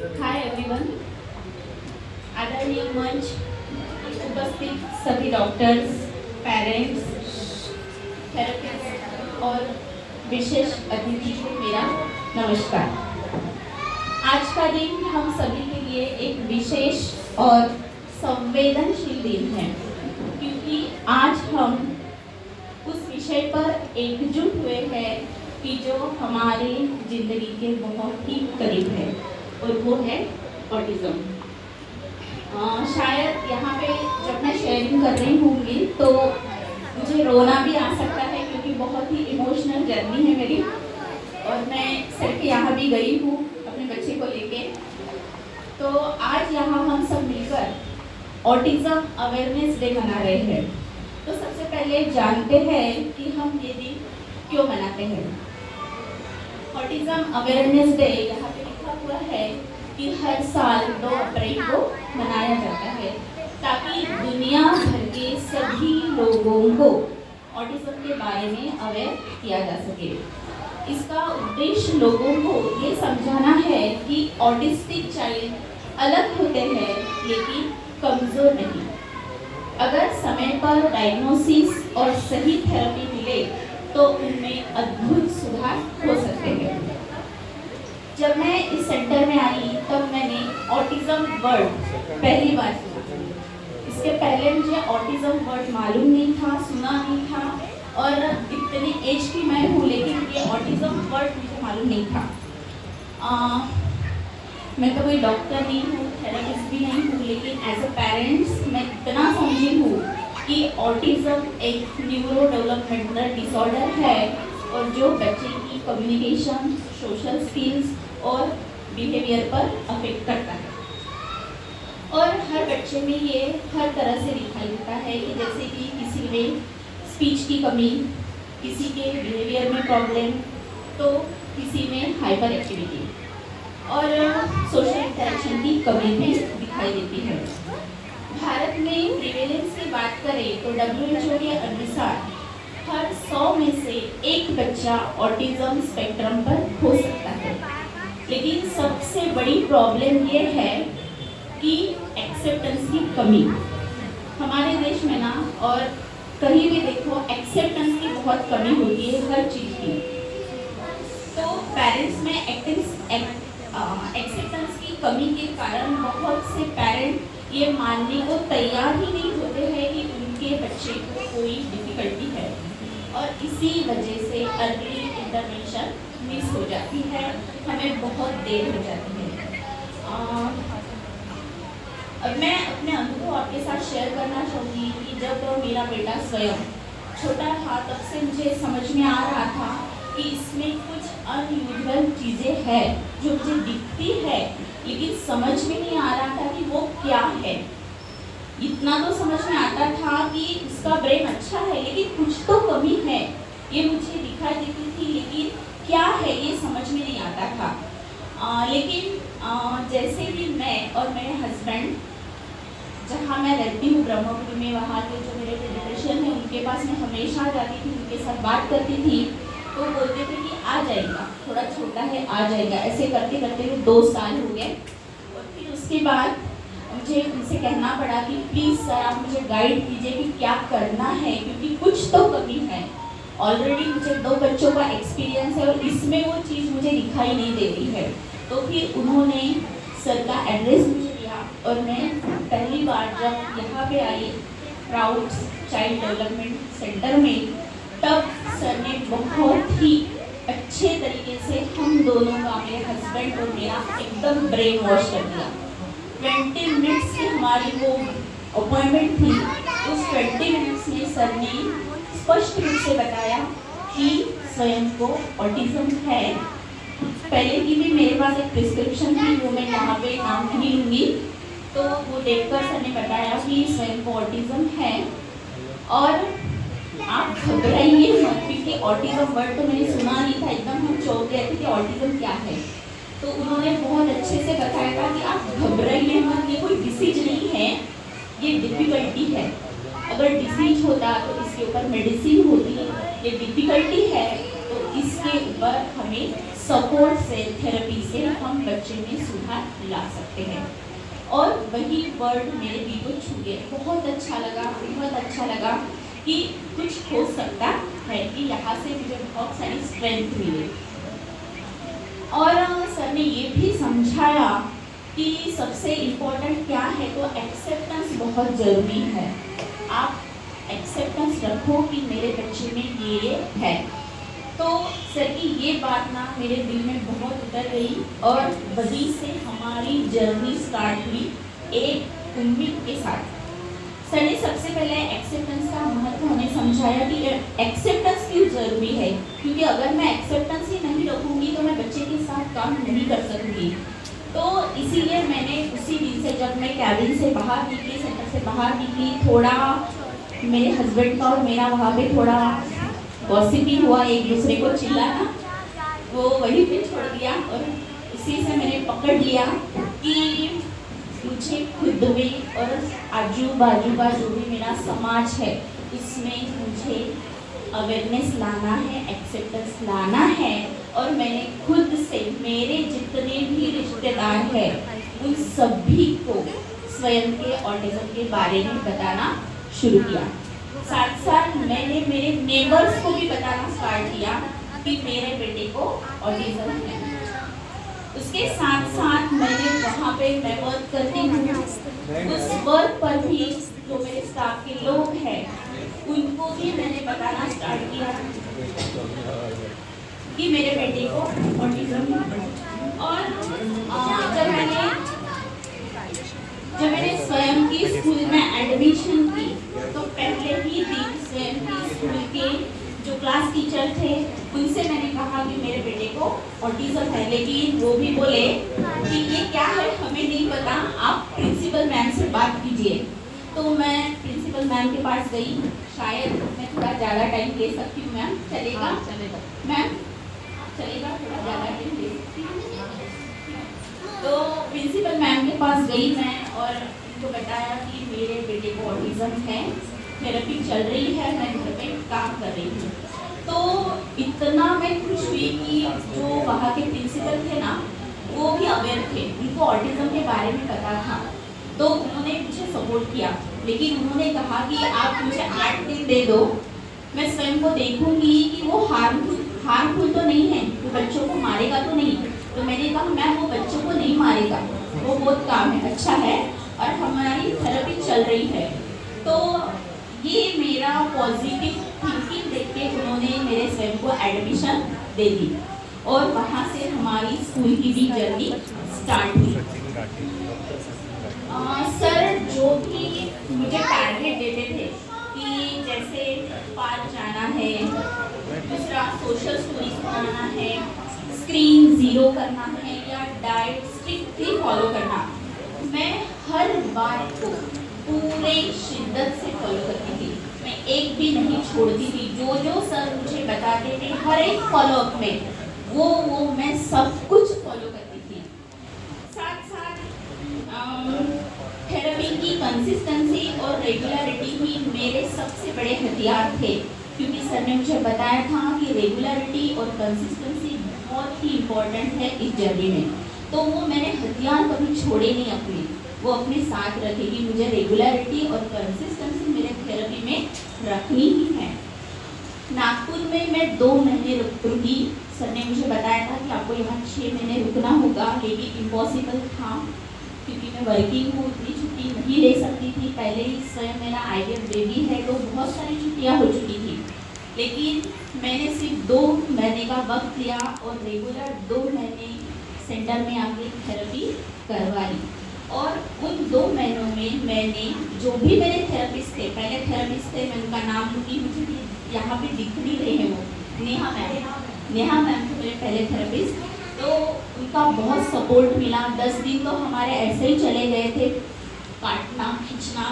Hi everyone. आदरणीय मंच उपस्थित सभी डॉक्टर्स, पेरेंट्स, थेरेपिस्ट और विशेष अतिथि को मेरा नमस्कार। आज का दिन हम सभी के लिए एक विशेष और संवेदनशील दिन है, क्योंकि आज हम उस विषय पर एकजुट हुए हैं कि जो हमारे जिंदगी के बहुत ही करीब है, और वो है ऑटिज्म। शायद यहाँ पे जब मैं शेयरिंग कर रही होंगी तो मुझे रोना भी आ सकता है, क्योंकि बहुत ही इमोशनल जर्नी है मेरी। और मैं सिर्फ यहाँ भी गई हूँ अपने बच्चे को लेके। तो आज यहाँ हम सब मिलकर ऑटिज्म अवेयरनेस डे मना रहे हैं। तो सबसे पहले जानते हैं कि हम ये दिन क्यों मनाते हैं। ऑटिज्म अवेयरनेस डे यहाँ पे लिखा हुआ है कि हर साल 2 अप्रैल को मनाया जाता है, ताकि दुनिया भर के सभी लोगों को ऑटिज्म के बारे में अवेयर किया जा सके। इसका उद्देश्य लोगों को ये समझाना है कि ऑटिस्टिक चाइल्ड अलग होते हैं, लेकिन कमज़ोर नहीं। अगर समय पर डायग्नोसिस और सही थेरेपी मिले तो उनमें अद्भुत सुधार हो सकते हैं। जब मैं इस सेंटर में आई तब मैंने ऑटिज्म वर्ड पहली बार सुना। इसके पहले मुझे ऑटिज्म वर्ड मालूम नहीं था, सुना नहीं था, और इतने एज की मैं हूँ लेकिन ये ऑटिज्म वर्ड मुझे मालूम नहीं था। मैं तो कोई डॉक्टर नहीं हूँ, थेरेपिस्ट भी नहीं हूँ, लेकिन एज अ पेरेंट्स मैं इतना समझी हूँ कि ऑटिज्म एक न्यूरो डेवलपमेंटल डिसऑर्डर है, और जो बच्चे की कम्युनिकेशन, सोशल स्किल्स और बिहेवियर पर अफेक्ट करता है। और हर बच्चे में ये हर तरह से दिखाई देता है कि जैसे कि किसी में स्पीच की कमी, किसी के बिहेवियर में प्रॉब्लम, तो किसी में हाइपर एक्टिविटी और सोशल इंटरेक्शन की कमी भी दिखाई देती है। भारत में प्रिवेलेंस की बात करें तो WHO के अनुसार हर 100 में से एक बच्चा ऑटिज्म स्पेक्ट्रम पर हो सकता है। लेकिन सबसे बड़ी प्रॉब्लम ये है कि एक्सेप्टेंस की कमी। हमारे देश में ना, और कहीं भी देखो, एक्सेप्टेंस की बहुत कमी होती है हर चीज़ की। तो पेरेंट्स में एक्सेप्टेंस की कमी के कारण बहुत से पेरेंट ये मानने को तैयार ही नहीं होते हैं कि उनके बच्चे को कोई डिफिकल्टी है, और इसी वजह से अर्ली इंटरवेंशन मिस हो जाती है, हमें बहुत देर हो जाती है। अब मैं अपने अनुभव आपके साथ शेयर करना चाहूँगी कि जब मेरा बेटा स्वयं छोटा था तब से मुझे समझ में आ रहा था कि इसमें कुछ अनयूजुअल चीज़ें हैं जो मुझे दिखती है, लेकिन समझ में नहीं आ रहा था कि वो क्या है। इतना तो समझ में आता था कि उसका ब्रेन अच्छा है, लेकिन कुछ तो कमी है, ये मुझे दिखाई देती थी, लेकिन क्या है ये समझ में नहीं आता था। लेकिन जैसे कि मैं और मेरे हस्बैंड, जहाँ मैं रहती हूँ ब्रह्मपुर में, वहाँ के जो मेरे पेडिट्रिशियन हैं उनके पास मैं हमेशा जाती थी, उनके साथ बात करती थी, तो बोलते थे कि आ जाएगा, थोड़ा छोटा है आ जाएगा। ऐसे करते करते 2 साल हो गए, और फिर उसके बाद मुझे उनसे कहना पड़ा कि प्लीज़ सर आप मुझे गाइड कीजिए कि क्या करना है, क्योंकि कुछ तो कमी है। ऑलरेडी मुझे 2 बच्चों का एक्सपीरियंस है और इसमें वो चीज़ मुझे दिखाई नहीं दे रही है। तो फिर उन्होंने सर का एड्रेस मुझे दिया, और मैं पहली बार जब यहाँ पे आई प्राउड्स चाइल्ड डेवलपमेंट सेंटर में, तब सर ने बहुत ही अच्छे तरीके से हम दोनों का, मेरे हस्बैंड और मेरा, एकदम ब्रेन वॉश कर दिया। 20 मिनट्स की हमारी वो अपॉइंटमेंट थी। उस 20 मिनट्स में सर ने स्पष्ट रूप से बताया कि स्वयं को ऑटिज्म है। पहले की भी मेरे पास एक प्रिस्क्रिप्शन थी, वो मैं यहाँ पे नाम नहीं लूँगी, तो वो देखकर सर ने बताया कि स्वयं को ऑटिज्म है। और आप घबराइए मत, क्योंकि ऑटिज्म वर्ड तो मैंने सुना नहीं था, एकदम हम चौंक गए थे कि ऑटिज्म क्या है। तो उन्होंने बहुत अच्छे से बताया था कि आप घबराइए मत, ये कोई डिसीज नहीं है, ये डिफिकल्टी है। अगर डिसीज होता तो इसके ऊपर मेडिसिन होती, ये डिफिकल्टी है तो इसके ऊपर हमें सपोर्ट से, थेरेपी से हम बच्चे में सुधार ला सकते हैं। और वही वर्ड मेरे दिल को छू गया, बहुत अच्छा लगा, बहुत अच्छा लगा कि कुछ हो सकता है, कि यहाँ से मुझे बहुत सारी स्ट्रेंथ मिली। और सर ने ये भी समझाया कि सबसे इम्पोर्टेंट क्या है, तो एक्सेप्टेंस बहुत ज़रूरी है। आप एक्सेप्टेंस रखो कि मेरे बच्चे में ये है। तो सर की ये बात ना मेरे दिल में बहुत उतर गई और वहीं से हमारी जर्नी स्टार्ट हुई एक उम्मीद के साथ। सर ने सबसे पहले एक्सेप्टेंस का महत्व हमें समझाया कि एक्सेप्टेंस क्यों ज़रूरी है, क्योंकि अगर मैं एक्सेप्टेंस ही नहीं रखूँगी तो मैं बच्चे के साथ काम नहीं कर सकूँगी। तो इसीलिए मैंने उसी दिन से, जब मैं कैबिन से बाहर निकली, सेंटर से बाहर निकली, थोड़ा मेरे हस्बैंड का और मेरा वहाँ पे थोड़ा गॉसिपिंग हुआ, एक दूसरे को चिल्लाना, वो वहीं पे छोड़ दिया। और उसी से मैंने पकड़ लिया कि मुझे खुद में और आजू बाजू का जो भी मेरा समाज है उसमें मुझे अवेयरनेस लाना है, एक्सेप्टेंस लाना है। और मैंने खुद से मेरे जितने भी रिश्तेदार हैं उन सभी को स्वयं के ऑटिज्म के बारे में बताना शुरू किया। साथ साथ मैंने मेरे नेबर्स को भी बताना स्टार्ट किया कि मेरे बेटे को ऑटिज्म है। उसके साथ साथ मैंने वहाँ पे मैं वर्क करती हूँ, उस वर्क पर भी जो मेरे स्टाफ के लोग हैं उनको भी मैंने बताना स्टार्ट किया कि मेरे बेटे को ऑटिज्म है। और जब मैंने स्वयं की स्कूल में एडमिशन की तो पहले ही दिन स्वयं की स्कूल के जो क्लास टीचर थे उनसे मैंने कहा कि मेरे बेटे को ऑटिज्म है, लेकिन वो भी बोले कि ये क्या है हमें नहीं पता, आप प्रिंसिपल मैम से बात कीजिए। तो मैं प्रिंसिपल मैम के पास गई, शायद मैं थोड़ा ज़्यादा टाइम ले सकती हूँ मैम, चलेगा? मैम चलेगा, थोड़ा ज़्यादा टाइम ले सकती हूँ? तो प्रिंसिपल मैम के पास गई मैं और उनको बताया कि मेरे बेटे को ऑटिज्म है, थेरेपी चल रही है, मैं घर पे काम कर रही हूँ। तो इतना मैं खुश हुई कि जो वहाँ के प्रिंसिपल थे ना वो भी अवेयर थे, उनको ऑटिज्म के बारे में पता था, तो उन्होंने मुझे सपोर्ट किया। लेकिन उन्होंने कहा कि आप मुझे 8 दिन दे दो, मैं स्वयं को देखूंगी कि वो हार्मफुल तो नहीं है, वो बच्चों को मारेगा तो नहीं। तो मैंने कहा मैम वो बच्चों को नहीं मारेगा, वो बहुत काम है, अच्छा है और हमारी थेरेपी चल रही है। तो ये मेरा पॉजिटिव थिंकिंग देख के उन्होंने मेरे स्वयं को एडमिशन दे दी और वहाँ से हमारी स्कूल की भी जर्नी स्टार्ट हुई। सर जो भी मुझे टारगेट देते थे कि जैसे पार्क जाना है, दूसरा सोशल स्टोरीज बनाना है, स्क्रीन 0 करना है या डाइट स्ट्रिक्टली फॉलो करना, मैं हर बात को पूरे शिद्दत से फॉलो करती थी। मैं एक भी नहीं छोड़ती थी, जो जो सर मुझे बताते थे हर एक फॉलोअप में वो मैं सब कुछ फॉलो करती थी। साथ साथ थेरेपी की कंसिस्टेंसी और रेगुलरिटी ही मेरे सबसे बड़े हथियार थे, क्योंकि सर ने मुझे बताया था कि रेगुलरिटी और कंसिस्टेंसी बहुत ही इम्पोर्टेंट है इस जर्नी में। तो वो मैंने हथियार कभी छोड़े नहीं अपने, वो अपने साथ रखेगी। मुझे रेगुलरिटी और कंसिस्टेंसी मेरे थेरेपी में रखनी ही है। नागपुर में मैं 2 महीने रुकी। सर ने मुझे बताया था कि आपको यहाँ 6 महीने रुकना होगा, लेकिन इम्पॉसिबल था क्योंकि मैं वर्किंग हूँ, इतनी छुट्टी नहीं ले सकती थी। पहले ही स्वयं मेरा IVF बेबी है तो बहुत सारी छुट्टियाँ हो चुकी थी, लेकिन मैंने सिर्फ 2 महीने का वक्त लिया और रेगुलर 2 महीने सेंटर में आके थेरेपी करवा ली। और उन 2 महीनों में मैंने जो भी मेरे थेरेपिस्ट थे, पहले थेरेपिस्ट थे, मैं उनका नाम लूँगी, मुझे यहाँ पे दिख नहीं रहे हैं, वो नेहा मैम थे मेरे पहले थेरेपिस्ट। तो उनका बहुत सपोर्ट मिला। 10 दिन तो हमारे ऐसे ही चले गए थे, काटना खींचना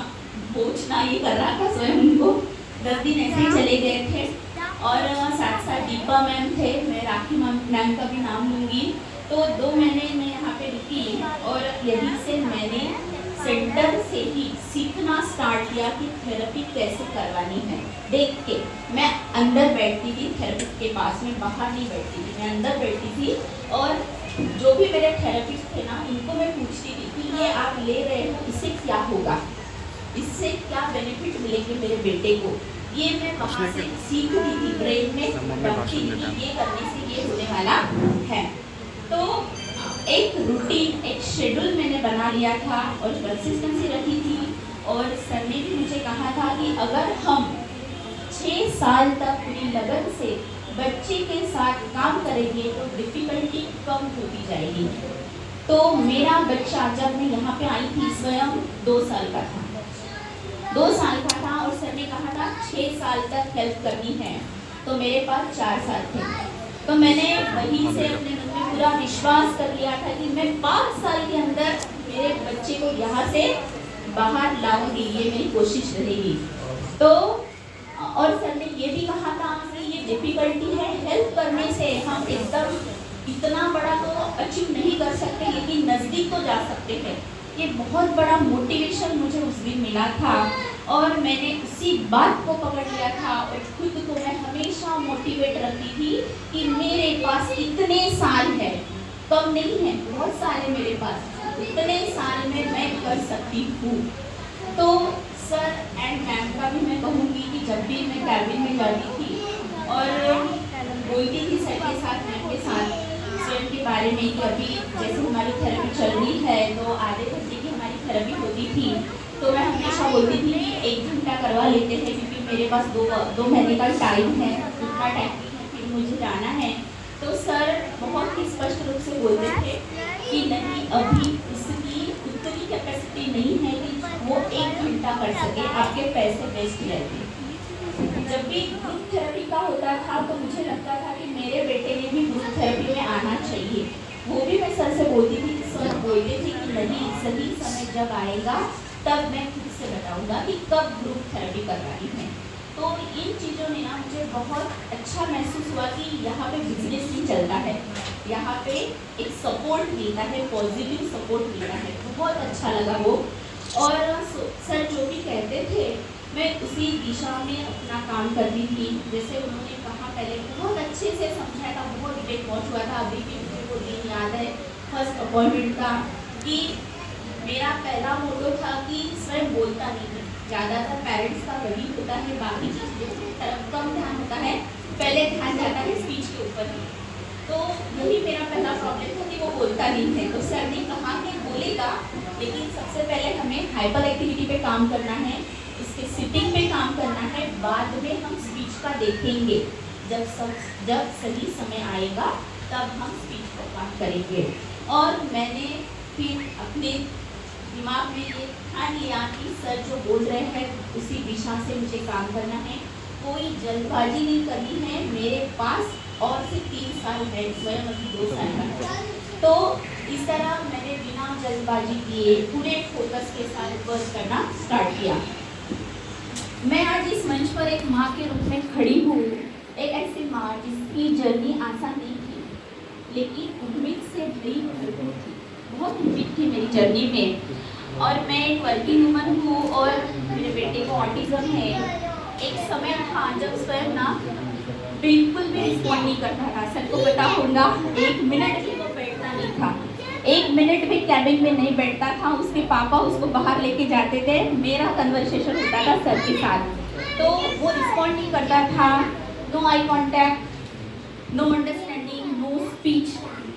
पोंछना ये कर रहा था स्वयं उनको, 10 दिन ऐसे ही चले गए थे। और साथ साथ दीपा मैम थे, मैं राखी मैम का भी नाम लूँगी। तो 2 महीने मैं यहाँ पे रुकी और यहीं से मैंने सेंटर से ही सीखना स्टार्ट किया कि थेरेपी कैसे करवानी है। देख के मैं अंदर बैठती थी थेरेपिस्ट के पास में, बाहर नहीं बैठती थी, मैं अंदर बैठती थी। और जो भी मेरे थेरेपिस्ट थे ना, उनको मैं पूछती थी कि ये आप ले रहे हो, इससे क्या होगा, इससे क्या बेनिफिट मिलेंगे मेरे बेटे को। ये मैं वहाँ से सीखती थी, ब्रेन में रखती थी कि ये करने से ये होने वाला है। तो एक रूटीन, एक शेड्यूल मैंने बना लिया था और कंसिस्टेंसी रखी थी। और सर ने भी मुझे कहा था कि अगर हम 6 साल तक पूरी लगन से बच्चे के साथ काम करेंगे तो डिफ़िकल्टी कम होती जाएगी। तो मेरा बच्चा जब मैं यहाँ पे आई थी स्वयं 2 साल का था, 2 साल का था और सर ने कहा था 6 साल तक हेल्प करनी है, तो मेरे पास 4 साल थे। तो मैंने वहीं से अपने मन में पूरा विश्वास कर लिया था कि मैं 5 साल के अंदर मेरे बच्चे को यहाँ से बाहर लाऊंगी, ये मेरी कोशिश रहेगी। तो और सर ने ये भी कहा था कि ये डिफ़िकल्टी है, हेल्प करने से हम एकदम इतना बड़ा तो अचीव नहीं कर सकते, लेकिन नज़दीक तो जा सकते हैं। ये बहुत बड़ा मोटिवेशन मुझे उस दिन मिला था और मैंने उसी बात को पकड़ लिया था और खुद को मैं हमेशा मोटिवेट रखती थी कि मेरे पास इतने साल है, कम नहीं है, बहुत साल है मेरे पास, इतने साल में मैं कर सकती हूँ। तो सर एंड मैम का भी मैं कहूँगी कि जब भी मैं कैबिन में जाती थी और बोलती थी सर के साथ, मैम के साथ स्वयं के बारे में कि अभी जैसे हमारी थेरेपी चल रही है तो आधे घंटे की हमारी थेरेपी होती थी, तो मैं हमेशा बोलती थी कि 1 घंटा करवा लेते हैं क्योंकि मेरे पास 2 महीने का टाइम है, उतना टाइम फिर मुझे जाना है। तो सर बहुत ही स्पष्ट रूप से बोलते थे कि नहीं, अभी उसकी उतनी कैपेसिटी नहीं है कि वो 1 घंटा कर सके, आपके पैसे वेस्ट जाएंगे। जब भी ग्रुप थेरेपी का होता था तो मुझे लगता था कि मेरे बेटे ने भी ग्रुप थेरेपी में आना चाहिए। वो भी मैं सर से बोलती थी, सर बोलते थे कि नहीं, सही समय जब आएगा तब मैं खुद से बताऊंगा कि कब ग्रुप थेरेपी करवानी है। तो इन चीज़ों ने ना मुझे बहुत अच्छा महसूस हुआ कि यहाँ पे बिजनेस नहीं चलता है, यहाँ पे एक सपोर्ट मिलता है, पॉजिटिव सपोर्ट मिलता है, बहुत अच्छा लगा वो। और सर जो भी कहते थे मैं उसी दिशा में अपना काम करती थी। जैसे उन्होंने कहा, पहले बहुत अच्छे से समझाया था, बहुत डिबेट पहुँच हुआ था, अभी भी मुझे वो दिन याद है फर्स्ट अपॉइंटमेंट का, कि मेरा पहला मोटो था कि स्वयं बोलता नहीं है। ज़्यादातर पेरेंट्स का वही होता है, बाकी चीज़ों की तरफ कम ध्यान होता है, पहले ध्यान जाता है स्पीच के ऊपर ही। तो यही मेरा पहला प्रॉब्लम था कि वो बोलता नहीं है। तो सर ने कहा कि बोलेगा, लेकिन सबसे पहले हमें हाइपर एक्टिविटी पे काम करना है, उसके सिटिंग पे काम करना है, बाद में हम स्पीच का देखेंगे। जब सही समय आएगा तब हम स्पीच पर काम करेंगे। और मैंने फिर अपने दिमाग में ये ठान लिया कि सर जो बोल रहे हैं उसी दिशा से मुझे काम करना है, कोई जल्दबाजी नहीं करनी है। मेरे पास और से 3 साल है, स्वयं अभी 2 साल का है। तो इस तरह मैंने बिना जल्दबाजी किए पूरे फोकस के साथ वर्क करना स्टार्ट किया। मैं आज इस मंच पर एक माँ के रूप में खड़ी हूँ, एक ऐसी माँ जिसकी जर्नी आसान नहीं थी, लेकिन उम्मीद से बड़ी भरपूर थी। बहुत उम्मीद थी मेरी जर्नी में। और मैं एक वर्किंग वुमन हूँ और मेरे बेटे को ऑटिज्म है। एक समय था जब स्वयं ना बिल्कुल भी रिस्पॉन्ड नहीं करता था। सर को पता होगा, 1 मिनट भी वो बैठता नहीं था, 1 मिनट भी कैबिन में नहीं बैठता था। उसके पापा उसको बाहर लेके जाते थे, मेरा कन्वर्सेशन होता था सर के साथ, तो वो रिस्पॉन्ड नहीं करता था। No eye contact, no understanding, no speech,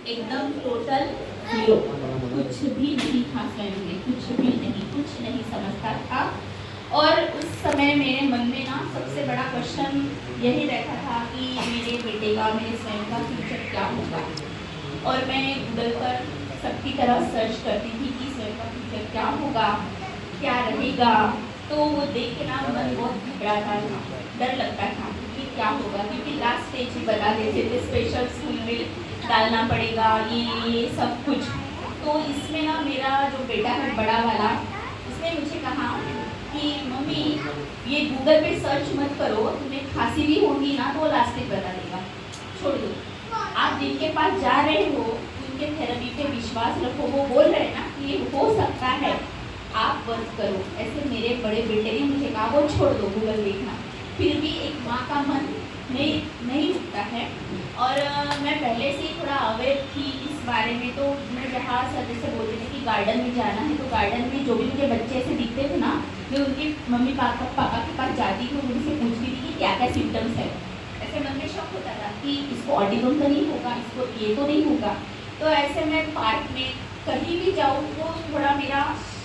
एकदम टोटल जीरो, कुछ भी नहीं था स्वयं में, कुछ नहीं समझता था। और उस समय मेरे मन में ना सबसे बड़ा क्वेश्चन यही रहता था कि मेरे बेटे का, मेरे स्वयं का फ्यूचर क्या होगा। और मैं गूगल पर सबकी तरह सर्च करती थी कि स्वयं का फ्यूचर क्या होगा, क्या रहेगा। तो वो देख के ना मन बहुत घबराता था, डर लगता था कि क्या होगा, क्योंकि लास्ट स्टेज ही बता देते थे स्पेशल स्कूल में डालना पड़ेगा, ये सब कुछ। तो इसमें ना मेरा जो बेटा है बड़ा वाला, उसने मुझे कहा कि मम्मी ये गूगल पे सर्च मत करो, तुम्हें खांसी भी होगी ना तो लास्ट में बता देगा, छोड़ दो। आप जिनके पास जा रहे हो उनके थेरेपी पे विश्वास रखो, वो बोल रहे हैं ना कि ये हो सकता है, आप वर्क करो। ऐसे मेरे बड़े बेटे ने मुझे कहा वो छोड़ दो गूगल देखना। फिर भी एक माँ का मन नहीं नहीं रुकता है। और मैं पहले से ही थोड़ा अवेयर थी इस बारे में, तो मैं जहाँ सर जैसे बोलते थे कि गार्डन में जाना है, तो गार्डन में जो भी मुझे बच्चे ऐसे दिखते थे ना, मैं उनके मम्मी पापा के पास जाती थी, उनसे पूछती थी कि क्या क्या सिम्टम्स है। ऐसे मन में शक होता था कि इसको ऑटिज्म तो नहीं होगा, इसको ये तो नहीं होगा। तो ऐसे मैं पार्क में कहीं भी जाऊँ तो थोड़ा मेरा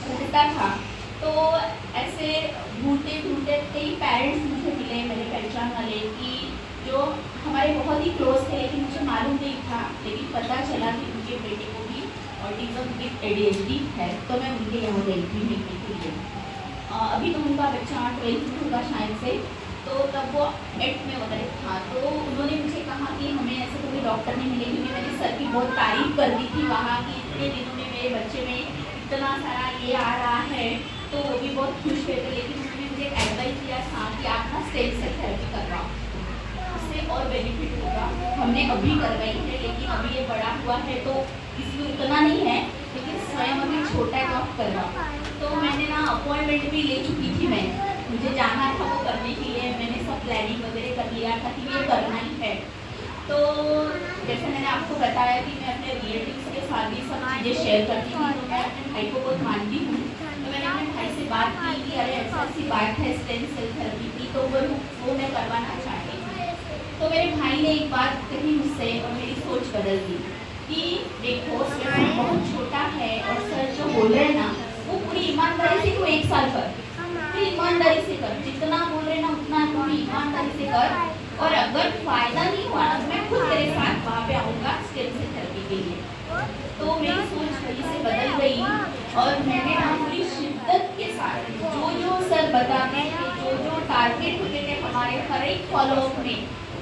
रहता था। तो ऐसे ढूंढते ढूंढते कई पेरेंट्स मुझे मिले मेरे पहचान वाले, कि जो हमारे बहुत ही क्लोज थे, लेकिन मुझे मालूम नहीं था, लेकिन पता चला कि उनके बेटे को भी ऑटिज्म विद ADHD है। तो मैं उनके यहाँ गई थी मिलने के लिए। अभी तो उनका बच्चा 12th में होगा शायद से, तो तब वो 8th में वगैरह था। तो उन्होंने मुझे कहा कि हमें ऐसे कोई डॉक्टर नहीं मिले, क्योंकि मैंने सर की बहुत तारीफ कर दी थी वहाँ की, इतने दिनों में मेरे बच्चे में इतना सारा ये आ रहा है। तो वो भी बहुत खुश हुए थे, लेकिन उन्होंने मुझे एडवाइस दिया था कि आप ना स्टेम सेल थेरेपी करवाओ, उससे और बेनिफिट होगा। हमने अभी करवाई है, लेकिन अभी ये बड़ा हुआ है तो इसमें उतना नहीं है, लेकिन स्वयं अभी छोटा है तो आप करवाओ। तो मैंने ना अपॉइंटमेंट भी ले चुकी थी, मैं मुझे जाना था वो करने के लिए, मैंने सब प्लानिंग वगैरह कर लिया था कि ये करना ही है। तो जैसे मैंने आपको बताया कि मैं अपने रिलेटिव्स के साथ भी सब चीज़ें शेयर करती हूँ, तो मैं अपने भाई को बहुत मानती हूँ। तो मैंने अपने भाई से बात की कि अरे ऐसा ऐसी बात है स्टेम सेल थेरेपी की, तो वो मैं करवाना चाहती हूँ। तो मेरे भाई ने एक बात कही मुझसे और मेरी सोच बदल दी कि देखो स्वयं बहुत छोटा है, और सर जो बोल रहे हैं ना वो पूरी ईमानदारी से, तू 1 साल कर, तो ईमानदारी से कर, जितना बोल रहे ना उतना तू ईमानदारी से कर, और अगर फायदा नहीं हुआ ना तो मैं खुद तेरे साथ वहाँ पे आऊँगा स्टेम सेल थेरेपी के लिए। तो मेरी सोच वहीं से बदल गई, और मैंने ना पूरी शिद्दत के साथ जो जो सर बताते थे, जो जो टारगेट होते थे हमारे हर एक फॉलोअप में,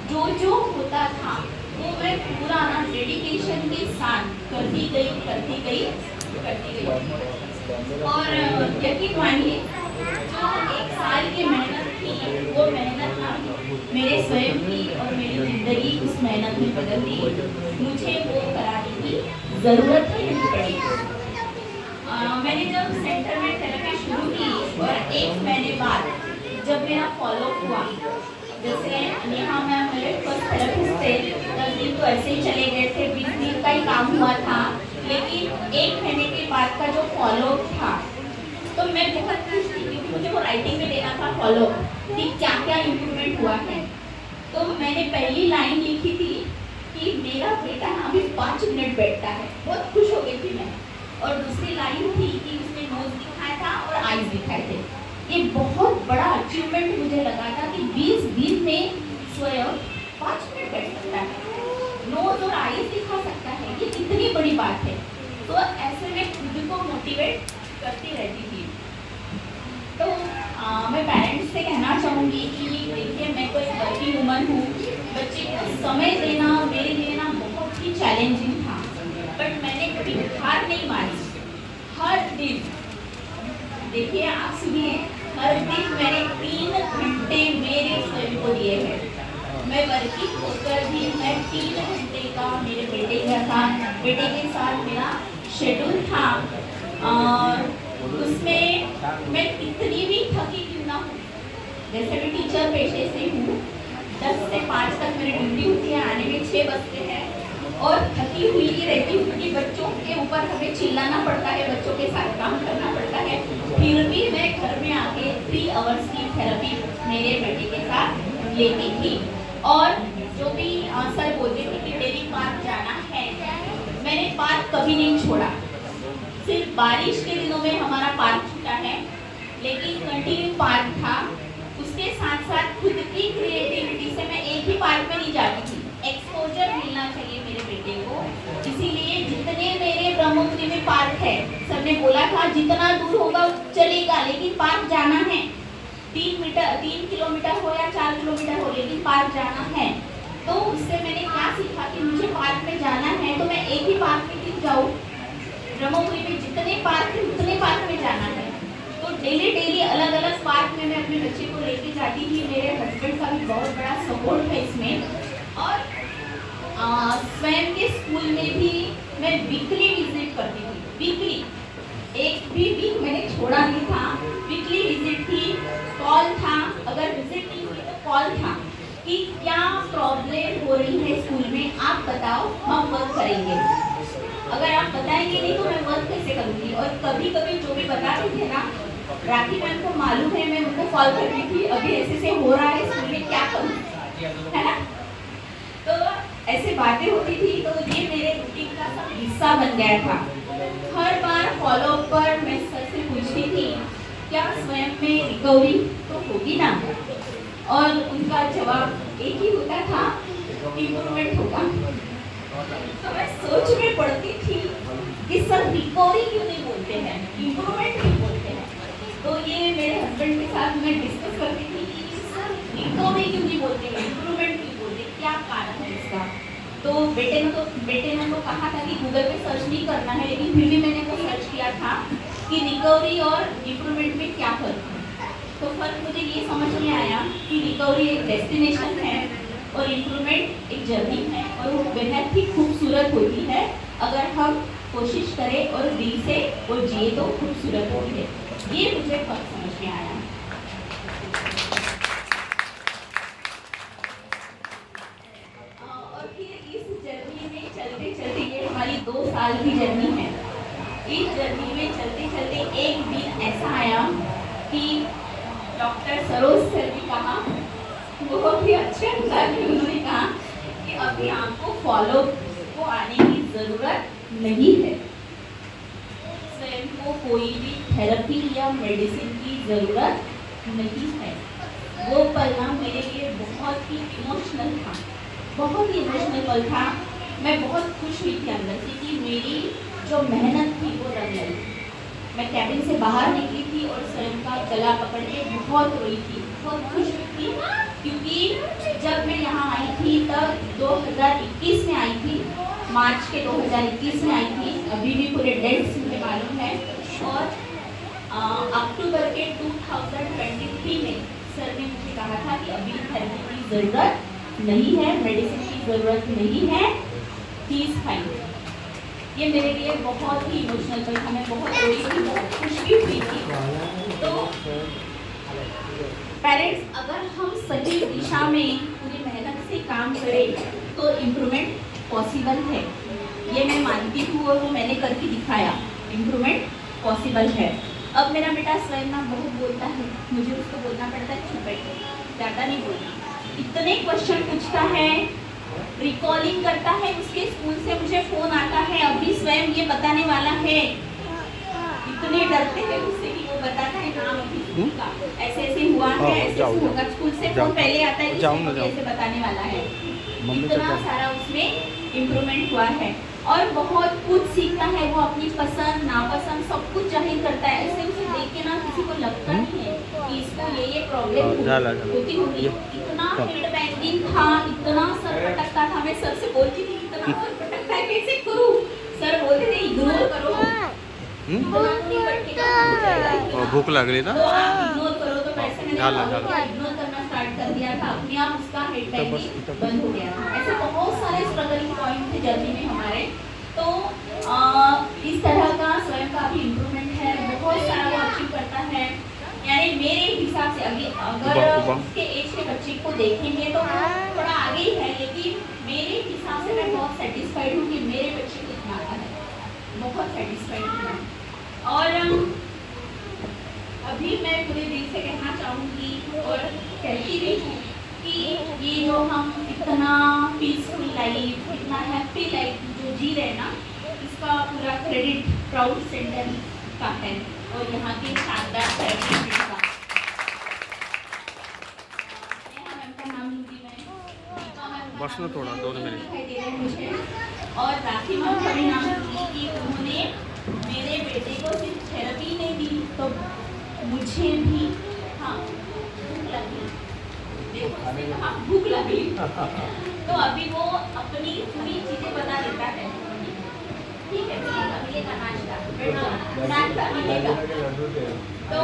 जो जो होता था वो मैं पूरा ना डेडिकेशन के साथ करती गई। और यकीन मानिए जो 1 साल की मेहनत थी, वो मेहनत ना मेरे स्वयं की और मेरी ज़िंदगी उस मेहनत में बदल दी। मुझे वो कराने की ज़रूरत ही नहीं पड़ी। मैंने जब सेंटर में थेरेपी शुरू की और 1 महीने बाद जब मेरा फॉलोअप हुआ, जैसे नेहा मैम मेरे फर्स्ट थेरेपिस्ट थे, 10 दिन तो ऐसे ही चले गए थे, 20 दिन का ही काम हुआ था, लेकिन 1 महीने के बाद का जो फॉलोअप था तो मैं बहुत खुश थी, क्योंकि मुझे वो राइटिंग में देना था फॉलोअप कि क्या क्या इम्प्रूवमेंट हुआ है। तो मैंने पहली लाइन लिखी थी कि मेरा बेटा अभी 5 मिनट बैठता है, बहुत खुश हो गई थी मैं। और दूसरी लाइन थी कि उसने नोज दिखाया था और आईज दिखाए थे। ये बहुत बड़ा अचीवमेंट मुझे लगा था कि 20 दिन में स्वयं 5 मिनट बैठ सकता है, नोज और आईज दिखा सकता है, ये कितनी बड़ी बात है। तो ऐसे में खुद को मोटिवेट करती रहती थी। तो मैं पेरेंट्स से कहना चाहूँगी कि देखिए मैं कोई वर्किंग वूमन हूँ, बच्चे को समय देना मेरे लिए ना बहुत ही चैलेंजिंग था, बट मैंने कभी हार नहीं मानी। हर दिन देखिए आप सुनिए, हर दिन मैंने 3 घंटे मेरे स्वयं को दिए हैं। मैं वर्किंग होकर भी मैं 3 घंटे का मेरे बेटे के साथ मेरा शेड्यूल था। उसमें मैं कितनी भी थकी क्यों ना हूँ, जैसे मैं टीचर पेशे से हूँ, 10 से 5 तक मेरी ड्यूटी होती है, आने में 6 बजते हैं, और थकी हुई ही रहती हूँ क्योंकि बच्चों के ऊपर हमें चिल्लाना पड़ता है, बच्चों के साथ काम करना पड़ता है। फिर भी मैं घर में आके 3 आवर्स की थेरेपी मेरे बेटे के साथ लेती थी। और जो भी सर बोलते थे कि डेली पार्क जाना है, मैंने पार्क कभी नहीं छोड़ा। सिर्फ बारिश के दिनों में हमारा पार्क छूटा है, लेकिन कंटिन्यू पार्क था। उसके साथ साथ खुद की क्रिएटिविटी से मैं एक ही पार्क में नहीं जाती थी, एक्सपोजर मिलना चाहिए मेरे बेटे को। इसीलिए जितने मेरे ब्रह्मपुरी में पार्क है, सबने बोला था जितना दूर होगा चलेगा, लेकिन पार्क जाना है। 3 किलोमीटर हो या 4 किलोमीटर हो, लेकिन पार्क जाना है। तो उससे मैंने क्या सीखा कि मुझे पार्क में जाना है तो मैं एक ही पार्क में क्यों जाऊँ, ब्रह्मपुरी में जितने पार्क है उतने पार्क में जाना है। तो डेली अलग अलग पार्क में मैं अपने बच्चे को लेके जाती थी। मेरे हस्बैंड का भी बहुत बड़ा सपोर्ट है इसमें। और स्वयं के स्कूल में भी मैं वीकली विजिट करती थी, वीकली, एक भी वीक मैंने छोड़ा नहीं था। वीकली विजिट थी, कॉल था, अगर विजिट नहीं हुई तो कॉल था कि क्या बताओ, हम वर्क करेंगे। अगर आप बताएंगे नहीं तो मैं वर्क कैसे करूँगी। और कभी कभी जो भी बताते थे ना, राखी मैम को मालूम है, मैं उनको कॉल करती थी, अभी ऐसे से हो रहा है स्कूल में, क्या करूँ, है ना। तो ऐसे बातें होती थी, तो ये मेरे रूटीन का सब हिस्सा बन गया था। हर बार फॉलो अप पर मैं सर से पूछती थी, क्या स्वयं में रिकवरी तो होगी ना। और उनका जवाब एक ही होता था, इम्प्रूवमेंट होगा। तो मैं सोच में पड़ती थी कि सर रिकवरी क्यों नहीं बोलते हैं, इम्प्रूवमेंट क्यों बोलते हैं। तो ये मेरे हस्बैंड के साथ मैं डिस्कस करती थी कि सर रिकवरी क्यों नहीं बोलते, इम्प्रूवमेंट क्यों बोलते, क्या कारण है इसका। तो बेटे ने तो कहा था कि गूगल पे सर्च नहीं करना है, लेकिन फिर भी मैंने वो सर्च किया था कि रिकवरी और इम्प्रूवमेंट में क्या फर्क है। तो फर्क मुझे ये समझ में आया कि रिकवरी एक डेस्टिनेशन है और इम्प्रूवमेंट एक जर्नी है, और वो बेहद ही खूबसूरत होती है अगर हम कोशिश करें और दिल से वो जिए तो खूबसूरत होती है। ये मुझे फर्क समझ में आया। और फिर इस जर्नी में चलते चलते, ये हमारी 2 साल की जर्नी है, इस जर्नी में चलते चलते एक दिन ऐसा आया कि डॉक्टर सरोज सर ने कहा, बहुत ही अच्छे अंदाज में उन्होंने कहा कि अभी आपको फॉलो को आने की जरूरत नहीं है, स्वयं को कोई भी थेरेपी या मेडिसिन की जरूरत नहीं है। वो पल ना मेरे लिए बहुत ही इमोशनल था, बहुत ही इमोशनल पल था। मैं बहुत खुश हुई थी अंदर से कि मेरी जो मेहनत थी वो रंग लाई। मैं कैबिन से बाहर निकली थी और स्वयं का गला पकड़ के बहुत रोई थी, बहुत खुश हुई थी, क्योंकि जब मैं यहाँ आई थी तब 2021 में आई थी, मार्च के 2021 में आई थी, अभी भी पूरे डेट्स मुझे मालूम है। और अक्टूबर के 2023 में सर ने मुझे कहा था कि अभी थेरेपी की ज़रूरत नहीं है, मेडिसिन की ज़रूरत नहीं है, ही इज़ फाइन। ये मेरे लिए बहुत ही इमोशनल पल था, मैं बहुत रोई थी, बहुत खुश भी हुई थी। तो पेरेंट्स, अगर हम सही दिशा में पूरी मेहनत से काम करें तो इम्प्रूवमेंट पॉसिबल है, ये मैं मानती हूँ और वो मैंने करके दिखाया, इम्प्रूवमेंट पॉसिबल है। अब मेरा बेटा स्वयं ना बहुत बोलता है, मुझे उसको बोलना पड़ता है चुप बैठो, ज़्यादा नहीं बोलना, इतने क्वेश्चन पूछता है, रिकॉलिंग करता है, उसके स्कूल से मुझे फ़ोन आता है, अभी स्वयं ये बताने वाला है, इतने डरते हैं उससे कि वो बताता है नाम अभी का, ऐसे ऐसे हुआ है, ऐसे ऐसे होगा, स्कूल से फोन पहले आता है कि ऐसे बताने वाला है। इतना सारा उसमें इम्प्रूवमेंट हुआ है और बहुत कुछ सीखता है, वो अपनी पसंद नापसंद सब कुछ जाहिर करता है। ऐसे उसे देख के ना किसी को लगता नहीं है कि इसको ये प्रॉब्लम होती होगी। इतना हेड बैंगिंग था, इतना सर पटकता था, मैं सर से बोलती थी इतना सर पटकता है कैसे करूँ, सर बोलते थे इग्नोर करो, भूख लग रही था तो आप इग्नोर करो, तो वैसे मैंने इग्नोर करना स्टार्ट कर दिया था, अपने आप उसका हेड बैंगिंग बंद हो गया था। ऐसे बहुत सारे स्ट्रगलिंग पॉइंट थे जर्नी में हमारे। तो इस तरह का स्वयं का भी इम्प्रूवमेंट है, बहुत सारा वो अचीव करता है। यानी मेरे हिसाब से अभी अगर उसके एज के बच्चे को देखेंगे तो थोड़ा आगे ही है, लेकिन मेरे हिसाब से मैं बहुत सेटिस्फाइड हूँ कि मेरे बच्चे को इतना आता है, बहुत सेटिस्फाइड हूँ। और अभी मैं पूरे दिल से कहना चाहूँगी और कहती भी हूँ कि ये जो हम इतना पीसफुल लाइफ, इतना हैप्पी लाइफ जो जी रहे हैं ना, इसका पूरा क्रेडिट प्राउड सेंटर का है और यहाँ के शानदार थेरेपी का। बस ना थोड़ा 2 मिनट मुझे और राखी मैम का भी नाम कि उन्होंने मेरे बेटे को सिर्फ थेरेपी नहीं दी तो मुझे भी भूख लगी, देखो भूख लगी तो अभी वो अपनी पूरी चीजें बता देता है, ठीक है मिलेगा नाश्ता मिलेगा। तो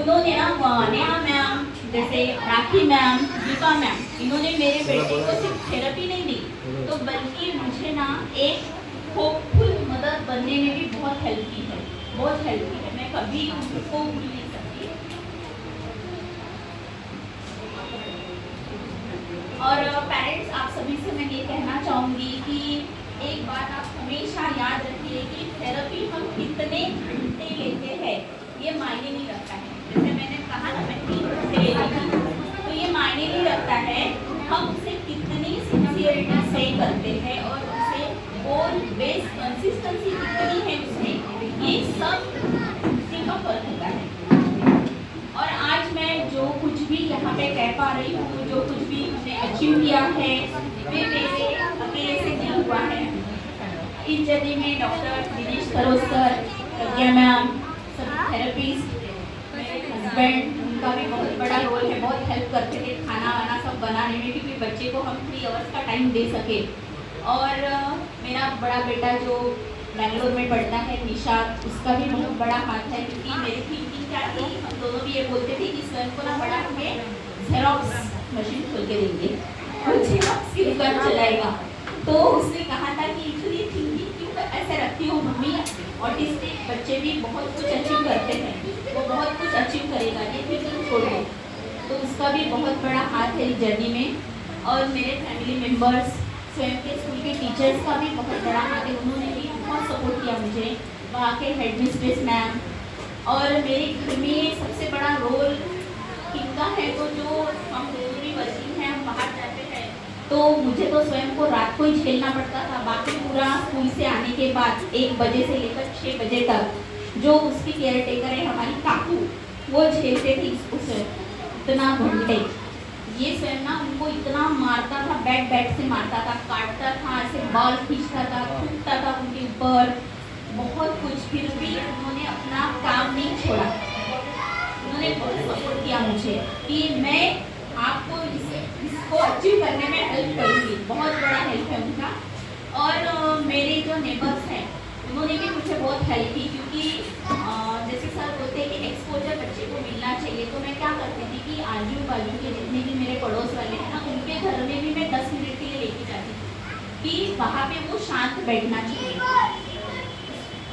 उन्होंने ना नेहा मैम, जैसे राखी मैम, दीपा मैम, इन्होंने मेरे बेटे को सिर्फ थेरेपी नहीं दी तो बल्कि मुझे ना एक होपफुल मदर बनने में भी बहुत हेल्प की है, बहुत हेल्प की है। मैं कभी उनको भूल नहीं सकती। और पेरेंट्स, आप सभी से मैं ये कहना चाहूँगी कि एक बात आप हमेशा याद रखिए कि थेरेपी हम कितने घंटे लेते हैं ये मायने नहीं रखता है। जैसे मैंने कहा ना मैं 3 घंटे लेती थी, तो ये मायने नहीं रखता है हम उसे कितनी सिंसियरिटी से करते हैं और उसे गोल बेस कंसिस्टेंसी कितनी है उसमें, ये सब उसी का फर्क होता है। और आज मैं जो कुछ भी यहाँ पे कह पा रही हूँ, जो कुछ भी मैंने अचीव किया है, वे मेरे अकेले से नहीं हुआ है। इस जर्नी में डॉक्टर दिनेश खरोच सर, प्रज्ञा मैम, सभी थेरेपिस्ट, मेरे हस्बैंड, उनका भी बहुत बड़ा रोल है। बहुत हेल्प करते थे खाना वाना सब बनाने में, क्योंकि बच्चे को हम 3 आवर्स का टाइम दे सके। और मेरा बड़ा बेटा जो बेंगलोर में पढ़ता है, निशाद, उसका भी बहुत बड़ा हाथ है, क्योंकि मेरी थिंकिंग क्या थी, हम दोनों भी ये बोलते थे कि स्वयं को ना बड़ा होके जेरोक्स मशीन खोल के देंगे और जेरोक्स की दुकान चलाएगा। तो उसने कहा था कि एक्चुअली थिंकिंग क्यों ऐसे रखती हो मम्मी, ऑटिस्टिक बच्चे भी बहुत कुछ अचीव करते हैं, वो बहुत कुछ अचीव करेगा, ये थिंकिंग छोड़ दो। तो उसका भी बहुत बड़ा हाथ है इस जर्नी में। और मेरे फैमिली मेम्बर्स, स्वयं के स्कूल के टीचर्स का भी बहुत बड़ा हाथ है, उन्होंने भी बहुत सपोर्ट किया मुझे, वहाँ के हेड मिस्ट्रेस मैम। और मेरे घर में सबसे बड़ा रोल किनका है, तो जो हम पूरी वर्किंग हैं, हम बाहर जाते हैं, तो मुझे तो स्वयं को रात को ही झेलना पड़ता था। बाकी पूरा स्कूल से आने के बाद 1 बजे से लेकर 6 बजे तक जो उसकी केयर टेकर है हमारी काकू, वो झेलते थे उसे इतना घंटे। ये स्वयं ना उनको इतना मारता था, बैट से मारता था, काटता था, ऐसे बाल खींचता था, थूकता था उनके ऊपर, बहुत कुछ। फिर भी उन्होंने अपना काम नहीं छोड़ा, उन्होंने बहुत सपोर्ट किया मुझे कि मैं आपको इसको अचीव करने में हेल्प करूँगी। बहुत बड़ा हेल्प है उनका। और मेरे जो नेबर्स हैं उन्होंने भी मुझे बहुत हेल्प की, क्योंकि जैसे सर बोलते हैं कि एक्सपोजर बच्चे को मिलना चाहिए, तो मैं क्या करती थी कि आजू बाजू के जितने भी मेरे पड़ोस वाले हैं ना, उनके घर में भी मैं 10 मिनट के लिए लेके जाती थी कि वहाँ पे वो शांत बैठना चाहिए,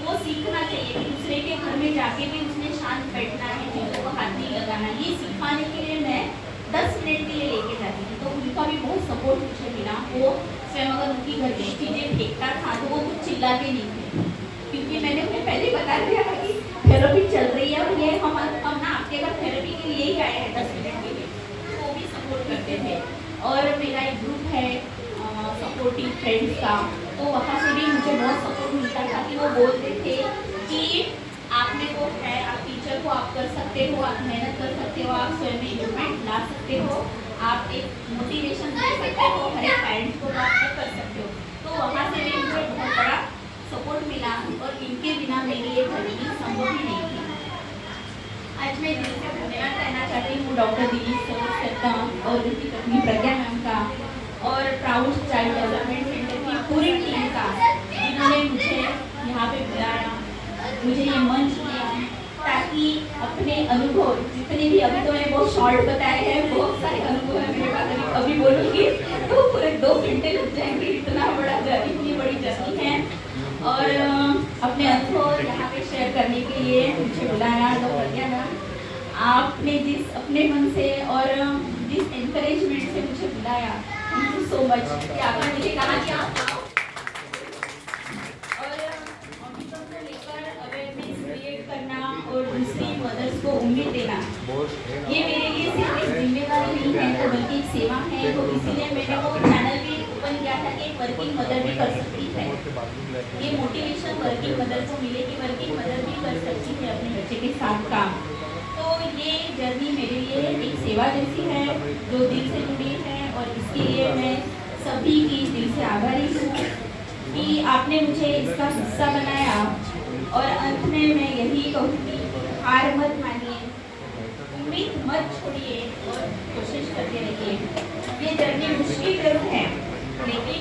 वो सीखना चाहिए कि दूसरे के घर में जाके भी उसने शांत बैठना है, चीज़ों को हाथ नहीं लगाना। ये सिखाने के लिए मैं 10 मिनट के लिए लेके जाती थी। तो उनका भी बहुत सपोर्ट मुझे मिला। वो स्वयं अगर उनकी घर की चीज़ें फेंकता था तो वो कुछ चिल्लाते नहीं थे, क्योंकि मैंने उन्हें पहले बता दिया था कि थेरेपी चल रही है और ये हम ना आपके घर थेरेपी के लिए ही आए हैं 10 मिनट के लिए। तो वो भी सपोर्ट करते थे। और मेरा एक ग्रुप है सपोर्टिव फ्रेंड्स का, तो वहाँ से भी मुझे बहुत सपोर्ट मिलता था कि वो बोलते थे कि आप में वो है, आप टीचर को आप कर सकते हो, आप मेहनत कर सकते हो, आप स्वयं में इम्प्रूवमेंट ला सकते हो, आप एक मोटिवेशन दे सकते हो, हर एक पेरेंट्स को आप ये कर सकते हो। तो वहाँ से भी मुझे बहुत बड़ा सपोर्ट मिला और इनके बिना मेरी ये जर्नी संभव ही नहीं थी। आज मैं दिल से धन्यवाद कहना चाहती हूँ डॉक्टर दिनेश सर और उनकी पत्नी प्रज्ञा मैम का, और प्राउड चाइल्ड डेवलपमेंट सेंटर की पूरी टीम का, जिन्होंने मुझे यहाँ पे बुलाया, मुझे ये मंच दिया, ताकि अपने अनुभव जितने भी, अभी तो मैंने बहुत शॉर्ट बताए हैं, बहुत सारे अनुभव है मेरे पास, अभी बोलूँगी तो पूरे 2 घंटे लग जाएंगे, इतना बड़ा जर्नी, इतनी बड़ी जर्नी है। और अपने अनुभव यहाँ पे शेयर करने के लिए मुझे बुलाया तो प्रज्ञा मैम, आपने जिस अपने मन से और जिस एनकरेजमेंट से मुझे बुलाया, थैंक यू सो मच कि आपने मुझे कहा कि आप आओ और ऑटिज्म को लेकर अवेयरनेस क्रिएट करना और दूसरी मदर्स को उम्मीद देना, ये मेरे लिए सिर्फ एक जिम्मेदारी नहीं है, तो बल्कि एक सेवा है। तो इसीलिए मैंने वो चैनल भी ओपन किया था कि एक वर्किंग मदर भी कर सकती है, ये मोटिवेशन वर्किंग मदर को मिले कि वर्किंग मदर भी कर सकती है अपने बच्चे के साथ काम। तो ये जर्नी मेरे लिए एक सेवा जैसी है जो दिल से जुड़ी है, और इसके लिए मैं सभी की दिल से आभारी हूँ कि आपने मुझे इसका हिस्सा बनाया। और अंत में मैं यही कहूँगी, हार मत मानिए, उम्मीद मत छोड़िए और कोशिश करते रहिए। ये जर्नी मुश्किल जरूर है, लेकिन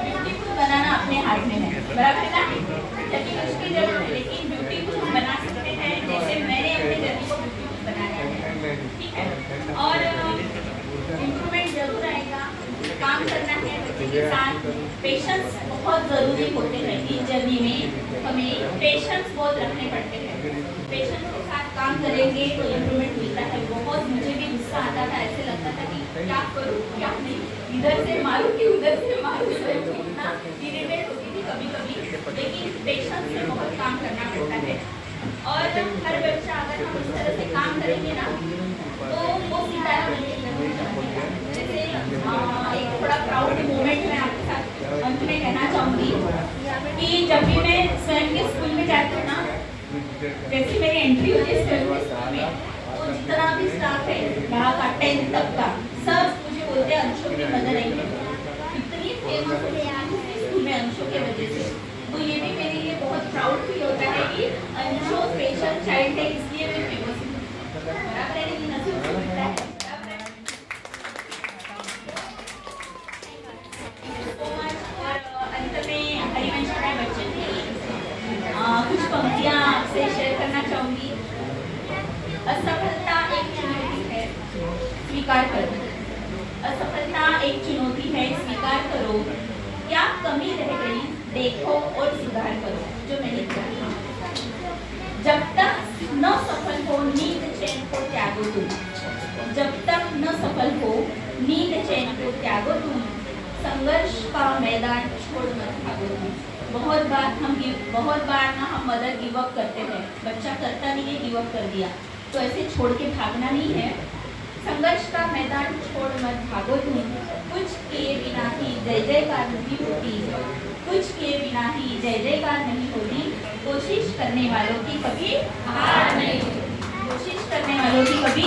ब्यूटीफुल बनाना अपने हाथ में है, बराबर है ना? जर्नी मुश्किल जरूर है, लेकिन ब्यूटीफुल हम बना सकते हैं, जैसे मैंने अपनी जर्नी को ब्यूटीफुल बनाया है, ठीक है? और इम्प्रूवमेंट जरूर आएगा, काम करना है बच्चे के साथ। पेशेंस बहुत ज़रूरी होते हैं इस जर्नी में, हमें पेशेंस बहुत रखने पड़ते हैं, पेशेंस के साथ काम काम करेंगे तो इम्प्रूवमेंट मिलता है बहुत। मुझे भी गुस्सा आता था, ऐसे लगता था कि क्या करूँ क्या नहीं, इधर से मारूँ कि उधर से मारूँ, इतना इरिटेट होती थी कभी कभी। लेकिन पेशेंस से बहुत काम करना पड़ता है। और हर बच्चा अगर हम इस तरह से काम करेंगे ना तो वो सितारा बनेगा। जैसे एक थोड़ा प्राउड मोमेंट मैं आपके साथ अंत में कहना चाहूँगी कि जब भी मैं स्वयं के स्कूल में जाती हूँ ना, जैसे मेरी एंट्री होती है स्कूल में, तो जितना भी स्टाफ है यहाँ का 10th तक का, सब मुझे बोलते हैं अंशों की मदर आई है। इतनी फेमस है स्कूल में अंशों के वजह से। तो ये भी मेरे लिए बहुत प्राउड फील होता है कि अंशों स्पेशल चाइल्ड है, इसलिए मैं फेमस हूँ। बराबर है, लेकिन नसीब से मिलता है। अंत में हरिवंश राय बच्चन की कुछ पंक्तियाँ आपसे शेयर करना चाहूँगी। असफलता एक चुनौती है, स्वीकार करो। असफलता एक चुनौती है, स्वीकार करो। क्या कमी रह गई देखो और सुधार करो, जो मैंने किया। जब तक न सफल हो नींद चैन को त्यागो तुम, जब तक न सफल हो नींद चैन को त्यागो तुम, संघर्ष का मैदान छोड़ मत भागो तुम। बहुत बार ना हम मदर गिव अप करते हैं, बच्चा करता नहीं है, गिव अप कर दिया, तो ऐसे छोड़ के भागना नहीं है। संघर्ष का मैदान छोड़ मत भागो तुम, कुछ किए बिना ही जय जयकार नहीं होती, कुछ किए बिना ही जय जयकार नहीं होती। कोशिश करने वालों की कभी हार नहीं, कोशिश करने वालों की कभी